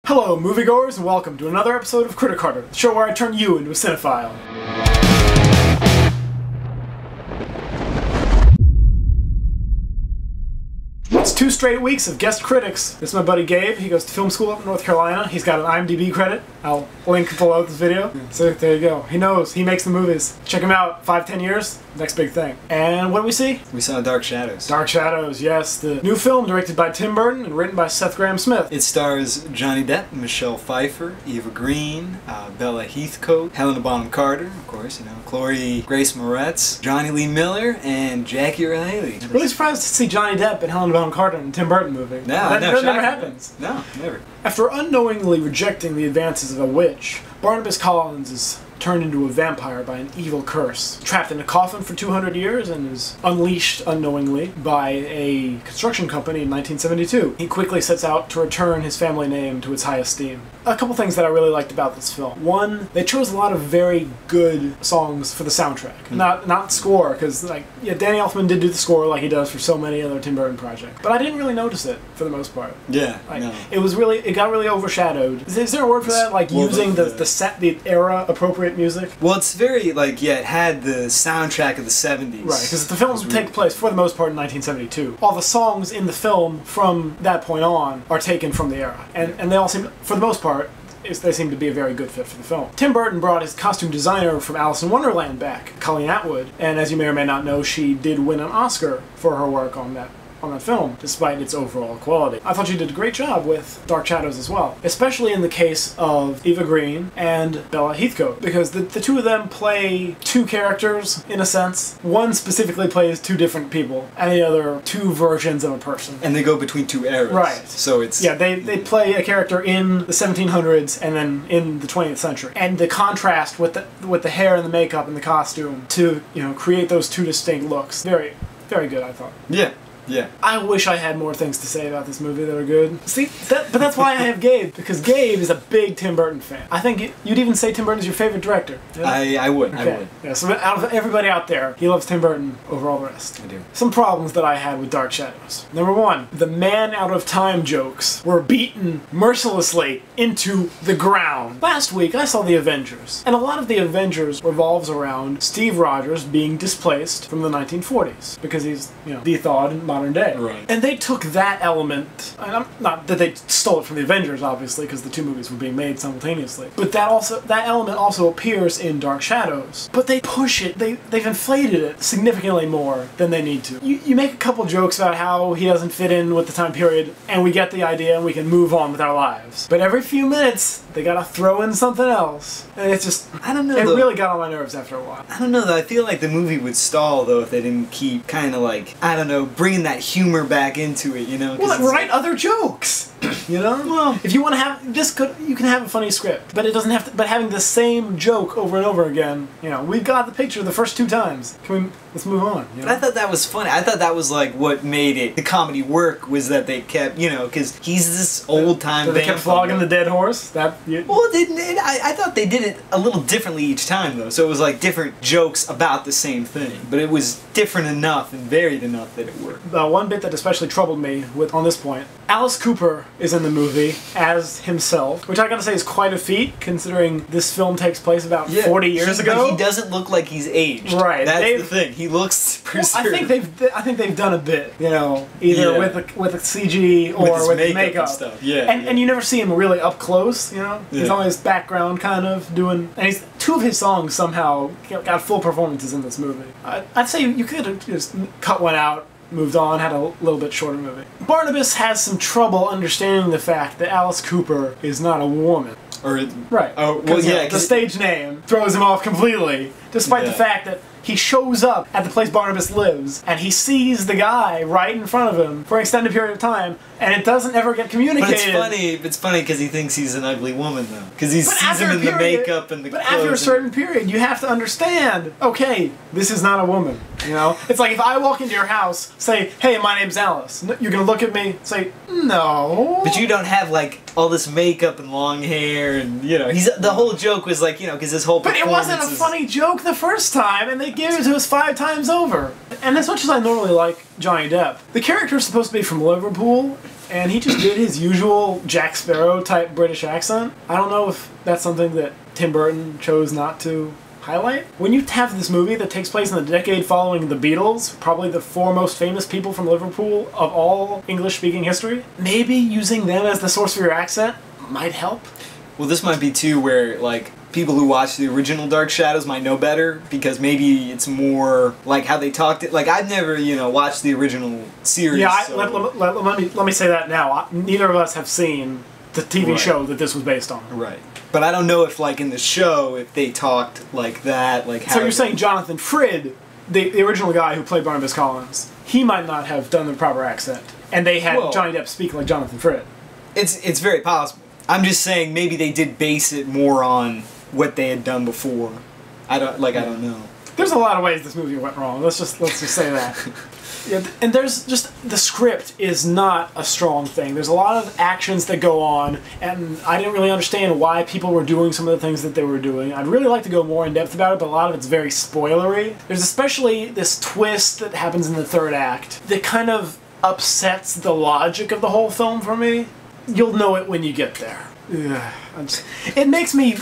Hello, moviegoers, and welcome to another episode of CritiCarter, the show where I turn you into a cinephile. It's 2 straight weeks of guest critics. This is my buddy Gabe. He goes to film school up in North Carolina. He's got an IMDb credit. I'll link below this video. So there you go. He knows. He makes the movies. Check him out. 5-10 years. Next big thing. And what did we see? We saw Dark Shadows. Dark Shadows, yes. The new film directed by Tim Burton and written by Seth Grahame-Smith. It stars Johnny Depp, Michelle Pfeiffer, Eva Green, Bella Heathcote, Helena Bonham Carter, of course, Chloe Grace Moretz, Johnny Lee Miller, and Jackie Earle Haley. Really surprised to see Johnny Depp and Helena Bonham Carter in a Tim Burton movie. No, that never happens. No, never. After unknowingly rejecting the advances of a witch, Barnabas Collins is turned into a vampire by an evil curse, trapped in a coffin for 200 years, and is unleashed unknowingly by a construction company in 1972. He quickly sets out to return his family name to its high esteem. A couple things that I really liked about this film. One, they chose a lot of very good songs for the soundtrack. Not score, because Danny Elfman did do the score like he does for so many other Tim Burton projects. But I didn't really notice it, for the most part. Yeah, no. It got really overshadowed. Is there a word for that? Like using the era appropriate music? Well, it's very, it had the soundtrack of the 70s. Right, because the film takes place, for the most part, in 1972. All the songs in the film from that point on are taken from the era. And they all seem, for the most part, they seem to be a very good fit for the film. Tim Burton brought his costume designer from Alice in Wonderland back, Colleen Atwood, and as you may or may not know, she did win an Oscar for her work on that film, despite its overall quality. I thought she did a great job with Dark Shadows as well, especially in the case of Eva Green and Bella Heathcote, because the two of them play two characters, in a sense. One specifically plays two different people, and the other two versions of a person. And they go between two eras. Right. So it's... Yeah, they play a character in the 1700s and then in the 20th century. And the contrast with the hair and the makeup and the costume to, create those two distinct looks. Very, very good, I thought. Yeah. Yeah. I wish I had more things to say about this movie that are good. See, but that's why I have Gabe, because Gabe is a big Tim Burton fan. I think you'd even say Tim Burton is your favorite director. Yeah? I would. Okay. I would. Yeah, so out of everybody out there, he loves Tim Burton over all the rest. I do. Some problems that I had with Dark Shadows. Number one, the man out of time jokes were beaten mercilessly into the ground. Last week, I saw The Avengers, and a lot of The Avengers revolves around Steve Rogers being displaced from the 1940s, because he's, de-thawed in modern day. Right. And they took that element, and not that they stole it from the Avengers, obviously, because the two movies were being made simultaneously, but that element also appears in Dark Shadows. But they push it, they've inflated it significantly more than they need to. You make a couple jokes about how he doesn't fit in with the time period, and we get the idea and we can move on with our lives. But every few minutes, they gotta throw in something else. And it's just, I don't know, it really got on my nerves after a while. I don't know, though. I feel like the movie would stall, though, if they didn't keep bringing that humor back into it, Well, write other jokes. Well, if you want to have you can have a funny script, but it doesn't have to. But having the same joke over and over again, we've got the picture the first 2 times. Let's move on. But I thought that was funny. I thought that was what made the comedy work, was that they kept, because he's this old time. They kept flogging the dead horse. Well, I thought they did it a little differently each time, though. So it was different jokes about the same thing, but it was different enough and varied enough that it worked. One bit that especially troubled me on this point, Alice Cooper is in the movie as himself, which I gotta say is quite a feat, considering this film takes place about 40 years ago. But he doesn't look like he's aged. Right. That's the thing. He looks preserved. I think they've done a bit, either with the CG or with the makeup and stuff. Yeah. And you never see him really up close. He's always background kind of doing. And 2 of his songs somehow got full performances in this movie. I'd say you could have just cut one out, moved on, had a little bit shorter movie. Barnabas has some trouble understanding the fact that Alice Cooper is not a woman. Right. Oh, well, yeah. The stage name throws him off completely, despite the fact that he shows up at the place Barnabas lives, and he sees the guy right in front of him for an extended period of time, and it doesn't ever get communicated. But it's funny because he thinks he's an ugly woman, though. Because he sees him in the makeup and the clothes. But after a certain period, you have to understand, okay, this is not a woman, It's like if I walk into your house, say, hey, my name's Alice, you're gonna look at me, say, no. But you don't have, all this makeup and long hair, and, the whole joke was, because this whole performance. But it wasn't a funny joke the first time, and they gave it to us 5 times over. And as much as I normally like Johnny Depp, the character is supposed to be from Liverpool, and he just did his usual Jack Sparrow type British accent. I don't know if that's something that Tim Burton chose not to highlight. When you have this movie that takes place in the decade following the Beatles, probably the four most famous people from Liverpool of all English-speaking history, maybe using them as the source for your accent might help. Well, this might be too where, like, people who watch the original Dark Shadows might know better, because maybe it's more like how they talked it. Like, I've never, you know, watched the original series. Yeah, so. let me say that now. Neither of us have seen the TV show that this was based on. Right. But I don't know if, like, in the show, if they talked like that, like how... So you're saying Jonathan Frid, the original guy who played Barnabas Collins, he might not have done the proper accent, and they had Johnny Depp speak like Jonathan Frid. It's very possible. I'm just saying maybe they did base it more on what they had done before. I don't know. There's a lot of ways this movie went wrong. Let's just say that. Yeah, and there's just, the script is not a strong thing. There's a lot of actions that go on, and I didn't really understand why people were doing some of the things that they were doing. I'd really like to go more in depth about it, but a lot of it's very spoilery. There's especially this twist that happens in the third act that kind of upsets the logic of the whole film for me. You'll know it when you get there. Ugh, it makes me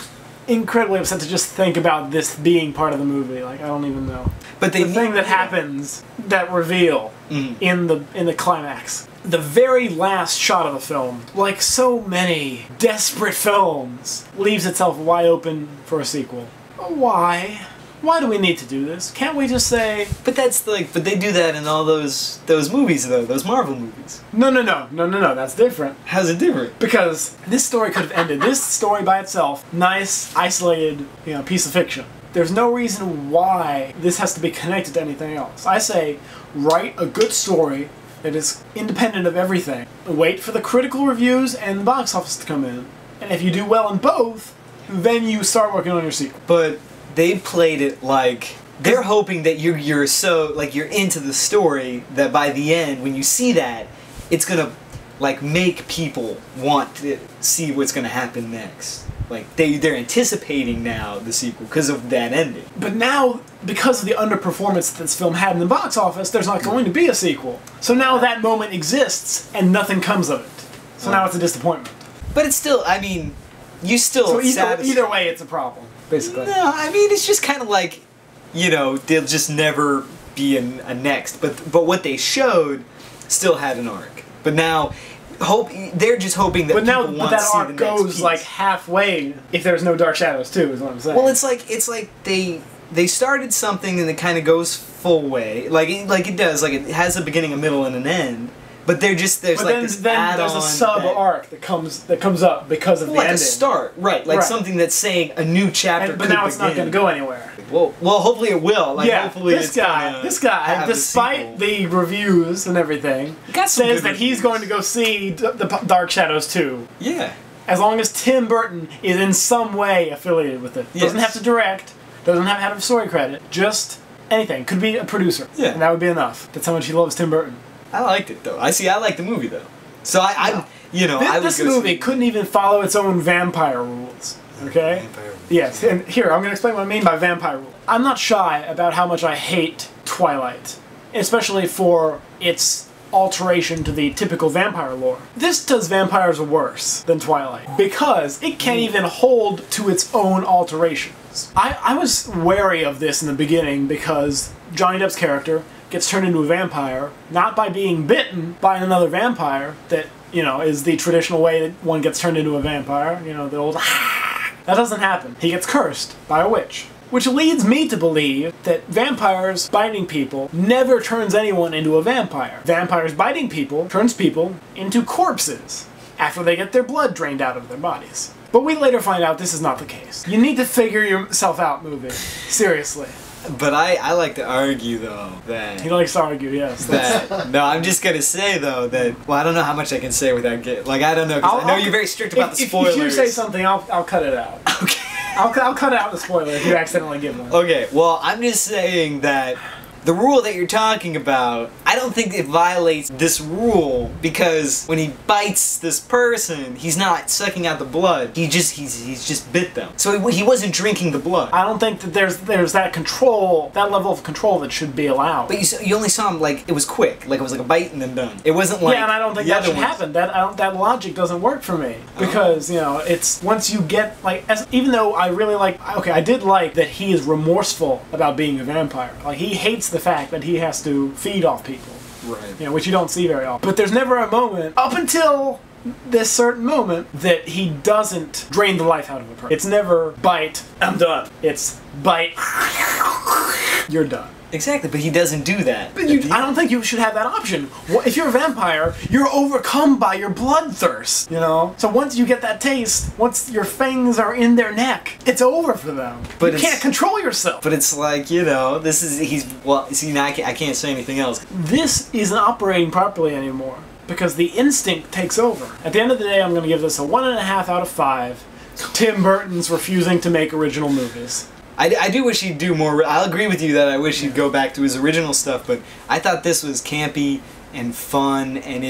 incredibly upset to just think about this being part of the movie. Like, I don't even know. But the thing that happens, that reveal in the climax, the very last shot of the film, like so many desperate films, leaves itself wide open for a sequel. Why? Why do we need to do this? Can't we just say... But that's like... But they do that in all those movies, though. Those Marvel movies. No. That's different. How's it different? Because this story could have ended. This story by itself, nice, isolated, piece of fiction. There's no reason why this has to be connected to anything else. I say, write a good story that is independent of everything. Wait for the critical reviews and the box office to come in. And if you do well in both, then you start working on your sequel. But... they played it like they're hoping that you're so like you're into the story that by the end when you see that it's gonna like make people want to see what's gonna happen next. Like they're anticipating now the sequel because of that ending. But now because of the underperformance that this film had in the box office, there's not going to be a sequel. So now that moment exists and nothing comes of it. So now it's a disappointment. But it's still, I mean, you still. So either way, it's a problem. Basically. No, I mean it's just kind of like, there'll just never be a next. But what they showed still had an arc. But now, they're just hoping that people want to see the next piece. But that arc goes like halfway if there's no Dark Shadows 2, is what I'm saying. Well, it's like they started something and it kind of goes full way, like it does, like it has a beginning, a middle, and an end. But there's a sub arc that comes up because of the ending. Like a start, right? Like something that's saying a new chapter. But now it's not going to go anywhere. Well, hopefully it will. Like, hopefully this guy, despite the reviews and everything, says that he's going to go see the Dark Shadows 2. Yeah. As long as Tim Burton is in some way affiliated with it, doesn't have to direct, doesn't have to have story credit, just anything. Could be a producer. Yeah. And that would be enough. That's how much he loves Tim Burton. I liked it though. I like the movie though. So this movie couldn't even follow its own vampire rules. Okay? Vampire rules. Yes, and here I'm going to explain what I mean by vampire rule. I'm not shy about how much I hate Twilight, especially for its alteration to the typical vampire lore. This does vampires worse than Twilight because it can't even hold to its own alterations. I was wary of this in the beginning because Johnny Depp's character gets turned into a vampire, not by being bitten by another vampire that, is the traditional way that one gets turned into a vampire, the old that doesn't happen. He gets cursed by a witch. Which leads me to believe that vampires biting people never turns anyone into a vampire. Vampires biting people turns people into corpses after they get their blood drained out of their bodies. But we later find out this is not the case. You need to figure yourself out, movie. Seriously. But I like to argue, though, that... He likes to argue, yes. No, I'm just going to say, though, that... Well, I don't know how much I can say without getting... Like, I don't know, because I know you're very strict about the spoilers. If you say something, I'll cut it out. Okay. I'll cut out the spoiler if you accidentally give one. Okay, well, I'm just saying that The rule that you're talking about, I don't think it violates this rule, because when he bites this person, he's not sucking out the blood. He's just bit them. So he wasn't drinking the blood. I don't think that there's that control, that level of control that should be allowed. But you only saw him like it was quick, like it was like a bite and then done. It wasn't like, yeah, and I don't think that should happen. That logic doesn't work for me, because you know, it's once you get like, even though I really like, okay, I did like that he is remorseful about being a vampire. Like, he hates the fact that he has to feed off people. Right. You know, which you don't see very often. But there's never a moment, up until this certain moment, that he doesn't drain the life out of a person. It's never bite, I'm done. It's bite, you're done. Exactly, but he doesn't do that. But I don't think you should have that option. If you're a vampire, you're overcome by your bloodthirst, you know? So once you get that taste, once your fangs are in their neck, it's over for them. But you can't control yourself. But it's like, you know, well, see, now I can't say anything else. This isn't operating properly anymore, because the instinct takes over. At the end of the day, I'm going to give this a 1.5 out of 5. Tim Burton's refusing to make original movies. I do wish he'd do more. I'll agree with you that I wish he'd go back to his original stuff, but I thought this was campy and fun, and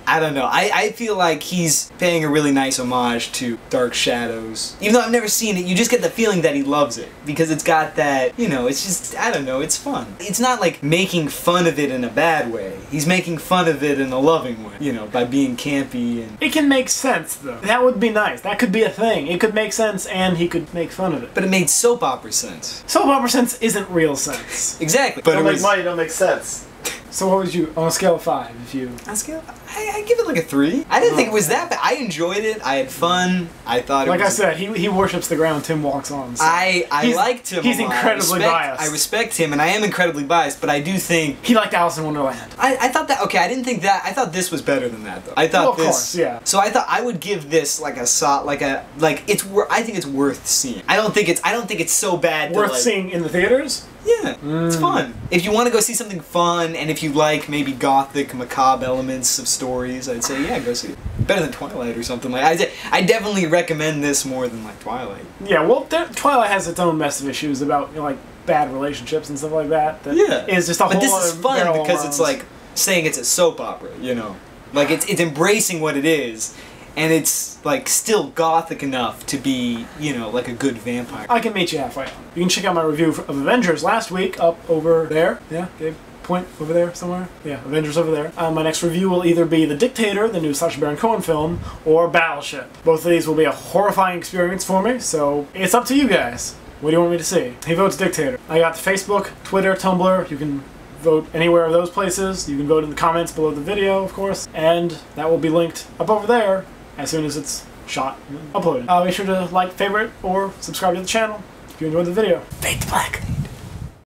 I don't know, I feel like he's paying a really nice homage to Dark Shadows. Even though I've never seen it, you just get the feeling that he loves it, because it's got that, you know, it's just, I don't know, it's fun. It's not like making fun of it in a bad way. He's making fun of it in a loving way, you know, by being campy and... It can make sense, though. That would be nice. That could be a thing. It could make sense, and he could make fun of it. But it made soap opera sense. Soap opera sense isn't real sense. Exactly. But don't make money, don't make sense. So what would you, on a scale of 5, if you... On a scale, I give it like a 3. I didn't think it was that bad. I enjoyed it. I had fun. I thought it was... Like I said, he worships the ground Tim walks on. So I liked him. He's incredibly biased. I respect him, and I am incredibly biased, but I do think... He liked Alice in Wonderland. I thought that... Okay, I didn't think that... I thought this was better than that, though. I thought of course, yeah. So I thought I would give this like a I think it's worth seeing. I don't think it's so bad Worth to, like, seeing in the theaters? Yeah, it's fun. If you want to go see something fun, and if you like maybe gothic, macabre elements of stories, I'd say, yeah, go see it. Better than Twilight or something like that. I definitely recommend this more than, like, Twilight. Yeah, well, Twilight has its own mess of issues about, you know, like, bad relationships and stuff like that. Yeah. Is just a whole But this is fun because it's, like... like, saying it's a soap opera, you know? Like, it's embracing what it is. And it's, like, still gothic enough to be, you know, like a good vampire. I can meet you halfway. You can check out my review of Avengers last week, up over there. Yeah, Gabe? Point over there somewhere? Yeah, Avengers over there. My next review will either be The Dictator, the new Sacha Baron Cohen film, or Battleship. Both of these will be a horrifying experience for me, so it's up to you guys. What do you want me to see? He votes Dictator. I got the Facebook, Twitter, Tumblr. You can vote anywhere of those places. You can vote in the comments below the video, of course, and that will be linked up over there as soon as it's shot and uploaded. Make sure to like, favorite, or subscribe to the channel if you enjoyed the video. Fade to black.